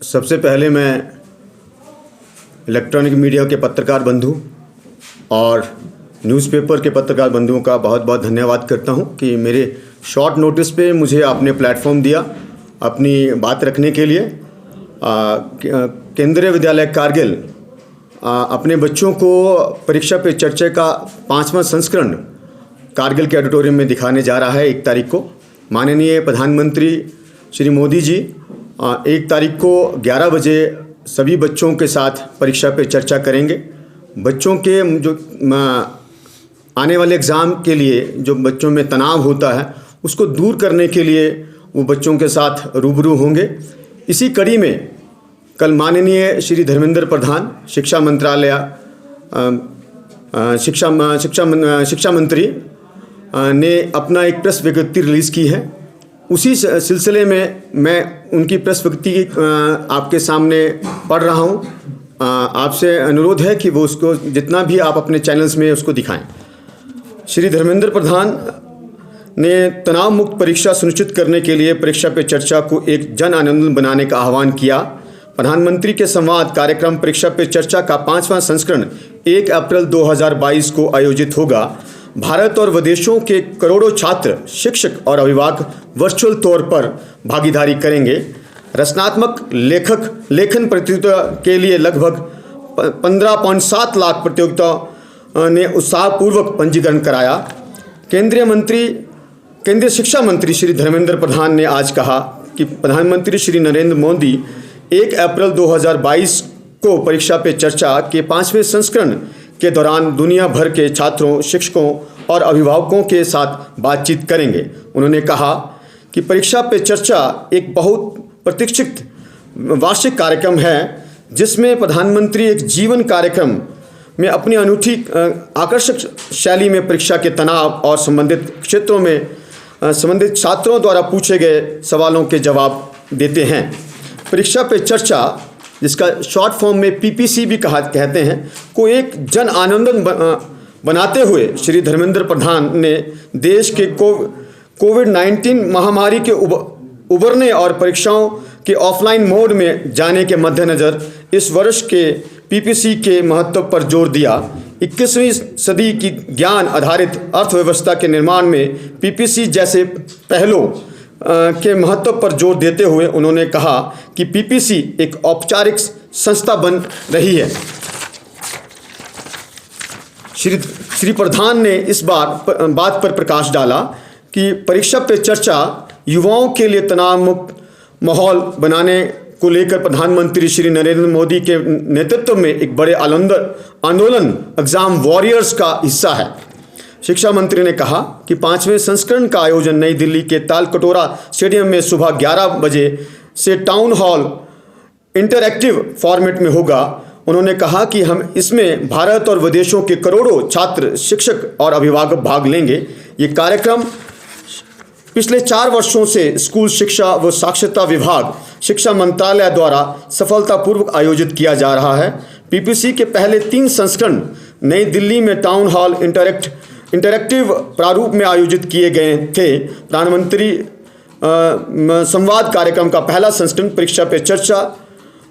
सबसे पहले मैं इलेक्ट्रॉनिक मीडिया के पत्रकार बंधु और न्यूज़पेपर के पत्रकार बंधुओं का बहुत बहुत धन्यवाद करता हूं कि मेरे शॉर्ट नोटिस पे मुझे आपने प्लेटफॉर्म दिया अपनी बात रखने के लिए। केंद्रीय विद्यालय कारगिल अपने बच्चों को परीक्षा पे चर्चा का 5वां संस्करण कारगिल के ऑडिटोरियम में दिखाने जा रहा है 1 तारीख को। माननीय प्रधानमंत्री श्री मोदी जी 1 तारीख को 11 बजे सभी बच्चों के साथ परीक्षा पे चर्चा करेंगे। बच्चों के जो आने वाले एग्ज़ाम के लिए जो बच्चों में तनाव होता है उसको दूर करने के लिए वो बच्चों के साथ रूबरू होंगे। इसी कड़ी में कल माननीय श्री धर्मेंद्र प्रधान शिक्षा मंत्रालय शिक्षा मंत्री ने अपना एक प्रेस विज्ञप्ति रिलीज़ की है। उसी सिलसिले में मैं उनकी प्रेस विज्ञप्ति आपके सामने पढ़ रहा हूँ। आपसे अनुरोध है कि वो उसको जितना भी आप अपने चैनल्स में उसको दिखाएं। श्री धर्मेंद्र प्रधान ने तनाव मुक्त परीक्षा सुनिश्चित करने के लिए परीक्षा पे चर्चा को एक जन आंदोलन बनाने का आह्वान किया। प्रधानमंत्री के संवाद कार्यक्रम परीक्षा पे चर्चा का 5वां संस्करण 1 अप्रैल 2022 को आयोजित होगा। भारत और विदेशों के करोड़ों छात्र, शिक्षक और अभिभावक वर्चुअल तौर पर भागीदारी करेंगे। रचनात्मक लेखन प्रतियोगिता के लिए लगभग 15.7 लाख प्रतियोगिता ने उत्साहपूर्वक पंजीकरण कराया। केंद्रीय शिक्षा मंत्री श्री धर्मेंद्र प्रधान ने आज कहा कि प्रधानमंत्री श्री नरेंद्र मोदी 1 अप्रैल 2022 को परीक्षा पे चर्चा के 5वें संस्करण के दौरान दुनिया भर के छात्रों, शिक्षकों और अभिभावकों के साथ बातचीत करेंगे। उन्होंने कहा कि परीक्षा पे चर्चा एक बहुत प्रतीक्षित वार्षिक कार्यक्रम है जिसमें प्रधानमंत्री एक जीवन कार्यक्रम में अपनी अनूठी आकर्षक शैली में परीक्षा के तनाव और संबंधित क्षेत्रों में संबंधित छात्रों द्वारा पूछे गए सवालों के जवाब देते हैं। परीक्षा पे चर्चा, जिसका शॉर्ट फॉर्म में PPC भी कहते हैं, को एक जन आंदोलन बनाते हुए श्री धर्मेंद्र प्रधान ने देश के कोविड-19 महामारी के उभरने और परीक्षाओं के ऑफलाइन मोड में जाने के मद्देनज़र इस वर्ष के PPC के महत्व पर जोर दिया। 21वीं सदी की ज्ञान आधारित अर्थव्यवस्था के निर्माण में PPC जैसे पहलों के महत्व पर जोर देते हुए उन्होंने कहा कि PPC एक औपचारिक संस्था बन रही है। श्री प्रधान ने इस बात पर प्रकाश डाला कि परीक्षा पे चर्चा युवाओं के लिए तनाव मुक्त माहौल बनाने को लेकर प्रधानमंत्री श्री नरेंद्र मोदी के नेतृत्व में एक बड़े आंदोलन एग्जाम वॉरियर्स का हिस्सा है। शिक्षा मंत्री ने कहा कि 5वें संस्करण का आयोजन नई दिल्ली के तालकटोरा स्टेडियम में सुबह 11 बजे से टाउन हॉल इंटरैक्टिव फॉर्मेट में होगा। उन्होंने कहा कि हम इसमें भारत और विदेशों के करोड़ों छात्र, शिक्षक और अभिभावक भाग लेंगे। ये कार्यक्रम पिछले 4 वर्षों से स्कूल शिक्षा व साक्षरता विभाग, शिक्षा मंत्रालय द्वारा सफलतापूर्वक आयोजित किया जा रहा है। PPC के पहले 3 संस्करण नई दिल्ली में टाउन हॉल इंटरैक्टिव प्रारूप में आयोजित किए गए थे। प्रधानमंत्री संवाद कार्यक्रम का पहला संस्करण परीक्षा पे चर्चा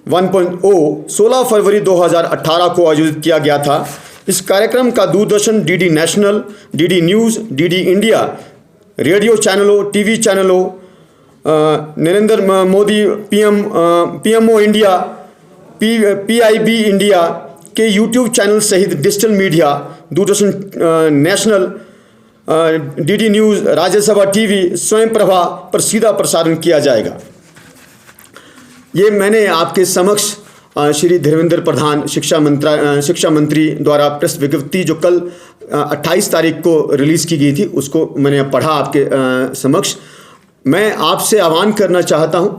1.0 16 फरवरी 2018 को आयोजित किया गया था। इस कार्यक्रम का Doordarshan, DD national, DD news, DD India, radio चैनलों, TV चैनलों, Narendra Modi PMO India, PIB India के YouTube चैनल सहित digital media, Doordarshan national, DD news, Rajya Sabha TV, स्वयं प्रभा पर सीधा प्रसारण किया जाएगा। ये मैंने आपके समक्ष श्री धर्मेंद्र प्रधान शिक्षा मंत्री द्वारा प्रेस विज्ञप्ति जो कल 28 तारीख को रिलीज़ की गई थी उसको मैंने पढ़ा आपके समक्ष। मैं आपसे आह्वान करना चाहता हूं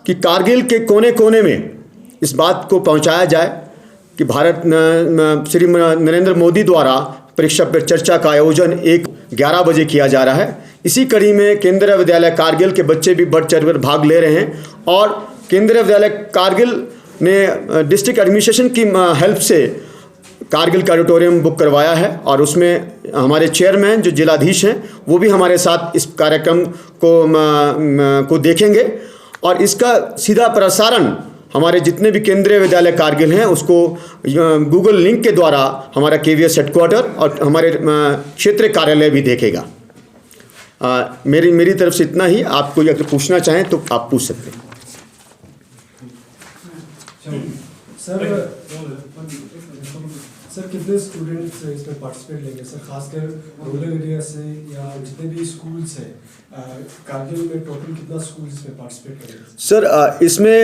कि कारगिल के कोने कोने में इस बात को पहुंचाया जाए कि भारत श्री नरेंद्र मोदी द्वारा परीक्षा पे चर्चा का आयोजन 11 बजे किया जा रहा है। इसी कड़ी में केंद्रीय विद्यालय कारगिल के बच्चे भी बढ़ चढ़ कर भाग ले रहे हैं और केंद्रीय विद्यालय कारगिल ने डिस्ट्रिक्ट एडमिनिस्ट्रेशन की हेल्प से कारगिल का ऑडिटोरियम बुक करवाया है और उसमें हमारे चेयरमैन जो जिलाधीश हैं वो भी हमारे साथ इस कार्यक्रम को देखेंगे और इसका सीधा प्रसारण हमारे जितने भी केंद्रीय विद्यालय कारगिल हैं उसको गूगल लिंक के द्वारा हमारा KVS हेडक्वार्टर और हमारे क्षेत्रीय कार्यालय भी देखेगा। मेरी तरफ से इतना ही। आप कोई अगर पूछना चाहें तो आप पूछ सकते हैं। सर कितने स्टूडेंट्स इसमें पार्टिसिपेट लेंगे सर, खासकर रूरल एरिया से या जितने भी स्कूल्स हैं कारगिल में टोटल कितना स्कूल इसमें पार्टिसिपेट करेंगे? सर इसमें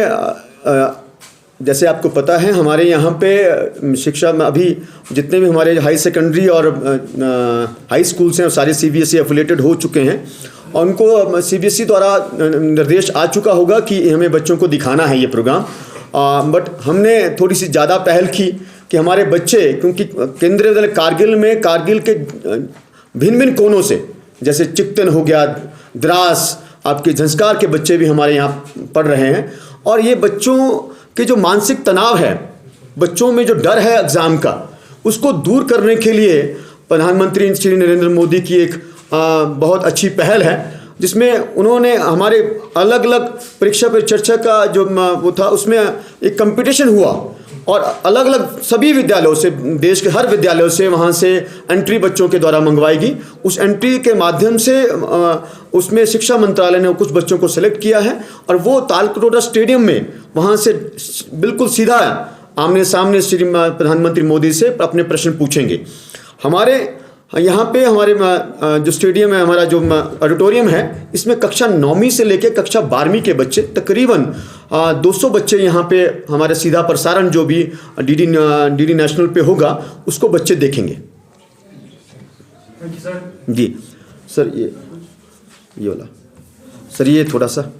जैसे आपको पता है हमारे यहाँ पे शिक्षा में अभी जितने भी हमारे हाई सेकेंडरी और हाई स्कूल्स हैं सारे CBSE एफिलेटेड हो चुके हैं और उनको CBSE द्वारा निर्देश आ चुका होगा कि हमें बच्चों को दिखाना है ये प्रोग्राम। बट हमने थोड़ी सी ज़्यादा पहल की कि हमारे बच्चे, क्योंकि केंद्रीय विद्यालय कारगिल में कारगिल के भिन्न भिन्न कोनों से, जैसे चिक्तन हो गया, द्रास, आपके झंस्कार के बच्चे भी हमारे यहाँ पढ़ रहे हैं और ये बच्चों के जो मानसिक तनाव है, बच्चों में जो डर है एग्ज़ाम का, उसको दूर करने के लिए प्रधानमंत्री श्री नरेंद्र मोदी की एक बहुत अच्छी पहल है जिसमें उन्होंने हमारे अलग अलग परीक्षा पे चर्चा का जो वो था उसमें एक कंपटीशन हुआ और अलग अलग सभी विद्यालयों से, देश के हर विद्यालयों से वहाँ से एंट्री बच्चों के द्वारा मंगवाएगी। उस एंट्री के माध्यम से उसमें शिक्षा मंत्रालय ने कुछ बच्चों को सेलेक्ट किया है और वो तालकटोरा स्टेडियम में वहाँ से बिल्कुल सीधा आमने सामने श्री प्रधानमंत्री मोदी से अपने प्रश्न पूछेंगे। हमारे यहाँ पे हमारे जो स्टेडियम है, हमारा जो ऑडिटोरियम है, इसमें कक्षा 9वीं से लेकर कक्षा 12वीं के बच्चे तकरीबन 200 बच्चे यहाँ पे हमारे सीधा प्रसारण जो भी DD नेशनल पे होगा उसको बच्चे देखेंगे। जी सर, ये वाला सर, ये थोड़ा सा